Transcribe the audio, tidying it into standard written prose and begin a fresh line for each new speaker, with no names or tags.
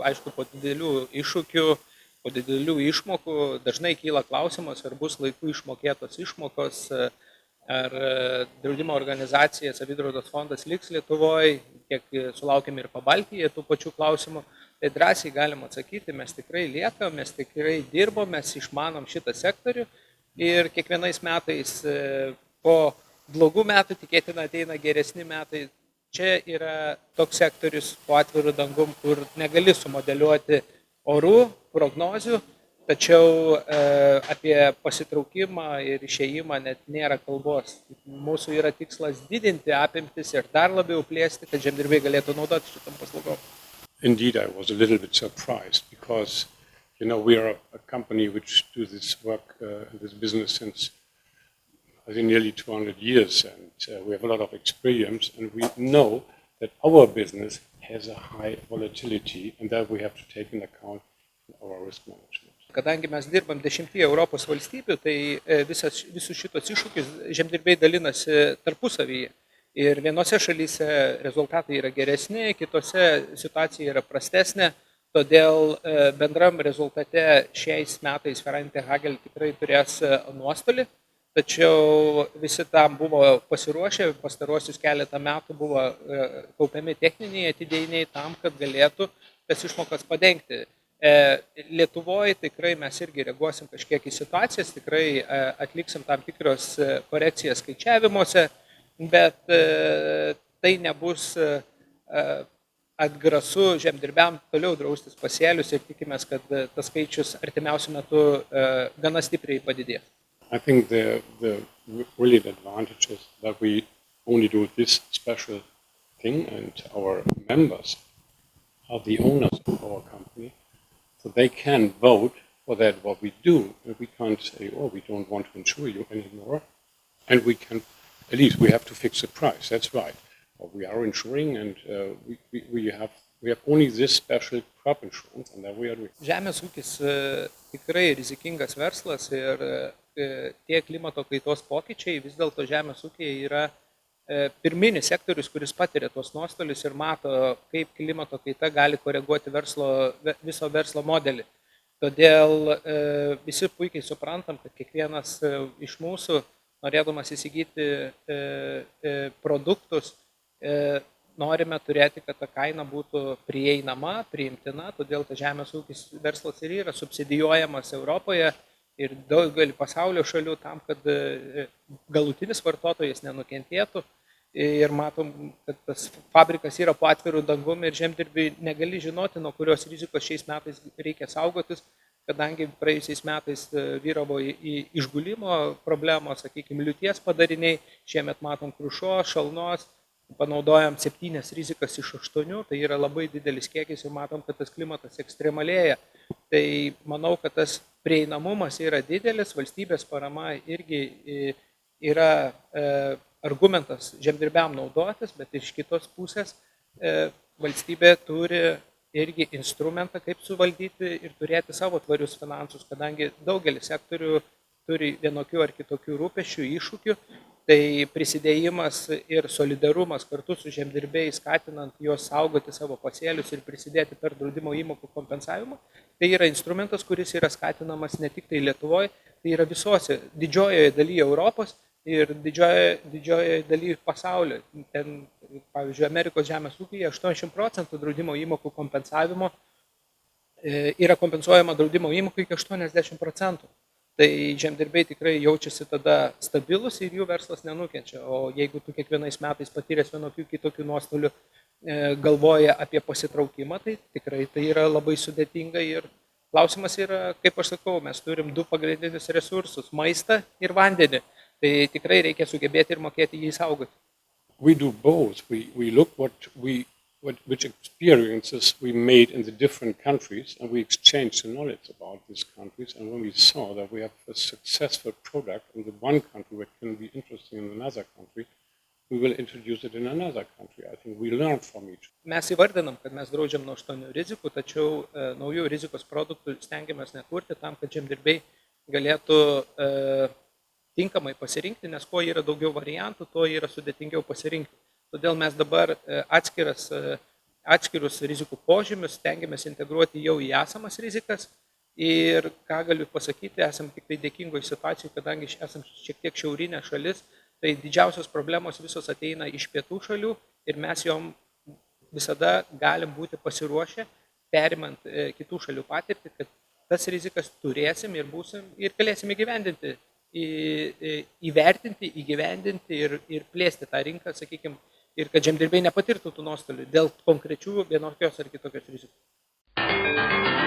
aišku, po didelių iššūkių, po didelių išmokų dažnai kyla klausimas, ar bus laiku išmokėtos išmokos, ar draudimo organizacija Savidraudos fondas liks Lietuvoje, kiek sulaukėme ir Pabaltyje tų pačių klausimų. Tai drąsiai galim atsakyti, mes tikrai liekam, mes tikrai dirbom, mes išmanom šitą sektorių ir kiekvienais metais po blogų metų tikėtina ateina geresni metai. Čia yra toks sektorius po atvirų dangum, kur negali sumodeliuoti orų, prognozių, tačiau apie pasitraukimą ir išėjimą net nėra kalbos. Mūsų yra tikslas didinti apimtis ir dar labiau plėsti, kad žemdirbiai galėtų naudoti šitam paslaugom.
Indeed, I was a little bit surprised because, we are a company which do this work, this business since, I think, nearly 200 years, and we have a lot of experience, and we know that our business has a high volatility, and that we have to take into account in our risk management.
Kadangi mes dirbam 10 Europos valstybių, tai visus šitos iššūkius žemdirbiai dalinasi tarpusavyje. Ir vienose šalyse rezultatai yra geresni, kitose situacija yra prastesnė, todėl bendram rezultate šiais metais Ferrante Hagel tikrai turės nuostolį, tačiau visi tam buvo pasiruošę, pastaruosius keletą metų buvo kaupiami techniniai atidėjiniai tam, kad galėtų tas išmokas padengti. Lietuvoje tikrai mes irgi reaguosim kažkiek į situacijas, tikrai atliksim tam tikros korekcijas skaičiavimuose, bet tai nebus atgrasu žemdirbiam toliau draustis pasėlius ir tikimės, kad tas skaičius artimiausiu metu gana stipriai padidės.
I think the really advantage is that we only do this special thing, and our members are the owners of our company, so they can vote for that what we do, and we can't say, oh, we don't want to insure you anymore, and we can, at least we have to fix the price, that's right. But we are insuring, and we have only this special crop insurance, and that we are doing.
Žemės ūkis tikrai rizikingas verslas ir tie klimato kaitos pokyčiai vis dėlto žemės ūkiai yra pirminis sektorius, kuris patiria tuos nuostolius ir mato, kaip klimato kaita gali koreguoti viso verslo modelį. Todėl visi puikiai suprantam, kad kiekvienas iš mūsų, norėdamas įsigyti produktus, norime turėti, kad ta kaina būtų prieinama, priimtina, todėl ta žemės ūkis verslas ir yra subsidijuojamas Europoje ir daugelį pasaulio šalių tam, kad galutinis vartotojas nenukentėtų. Ir matom, kad tas fabrikas yra po atvirų dangum ir žemdirbiai negali žinoti, nuo kurios rizikos šiais metais reikia saugotis, kadangi praėjusiais metais vyravo išgulimo problemos, sakykime, liūties padariniai, šiemet matom krušos, šalnos, panaudojam 7 rizikas iš 8, tai yra labai didelis kiekis ir matom, kad tas klimatas ekstremalėja. Tai manau, kad tas prieinamumas yra didelis, valstybės parama irgi yra argumentas žemdirbiam naudotis, bet iš kitos pusės valstybė turi irgi instrumentą, kaip suvaldyti ir turėti savo tvarius finansus, kadangi daugelis sektorių turi vienokių ar kitokių rūpesčių, iššūkių, tai prisidėjimas ir solidarumas kartu su žemdirbiais, skatinant juos saugoti savo pasėlius ir prisidėti per draudimo įmokų kompensavimą, tai yra instrumentas, kuris yra skatinamas ne tik tai Lietuvoje, tai yra visose didžiojoje dalyje Europos ir didžiojoje dalyje pasaulio. Ten, pavyzdžiui, Amerikos žemės ūkyje 80% draudimo įmokų kompensavimo yra kompensuojama draudimo įmokų iki 80%. Tai žemdirbiai tikrai jaučiasi tada stabilus ir jų verslas nenukenčia. O jeigu tu kiekvienais metais patyręs vienokių kitokių nuostolių galvoja apie pasitraukimą, tai tikrai tai yra labai sudėtinga ir klausimas yra, kaip aš sakau, mes turim 2 pagrindinius resursus – maistą ir vandenį. Tai tikrai reikia sugebėti ir mokėti jį saugoti.
We do both. We look which experiences we made in the different countries, and we exchange the knowledge about these countries. And when we saw that we have a successful product in the one country that can be interesting in another country, we will introduce it in another country. I think we learn from each.
Mes įvardinam, kad mes draudžiam nuo 8 rizikų, tačiau naujų rizikos produktų stengiamės nekurti tam, kad žemdirbiai galėtų tinkamai pasirinkti, nes kuo yra daugiau variantų, tuo yra sudėtingiau pasirinkti. Todėl mes dabar atskiras atskirus rizikų požymius stengiamės integruoti jau į esamas rizikas. Ir ką galiu pasakyti, esam tik tai dėkingoje situacijoje, kadangi esam šiek tiek šiaurinė šalis, tai didžiausios problemos visos ateina iš pietų šalių ir mes jom visada galim būti pasiruošę, perimant kitų šalių patirtį, kad tas rizikas turėsim ir būsim ir galėsim įgyvendinti, įvertinti, įgyvendinti ir plėsti tą rinką, sakykime, ir kad žemdirbiai nepatirtų tų nuostolių dėl konkrečių vienokios ar kitokios rizikos.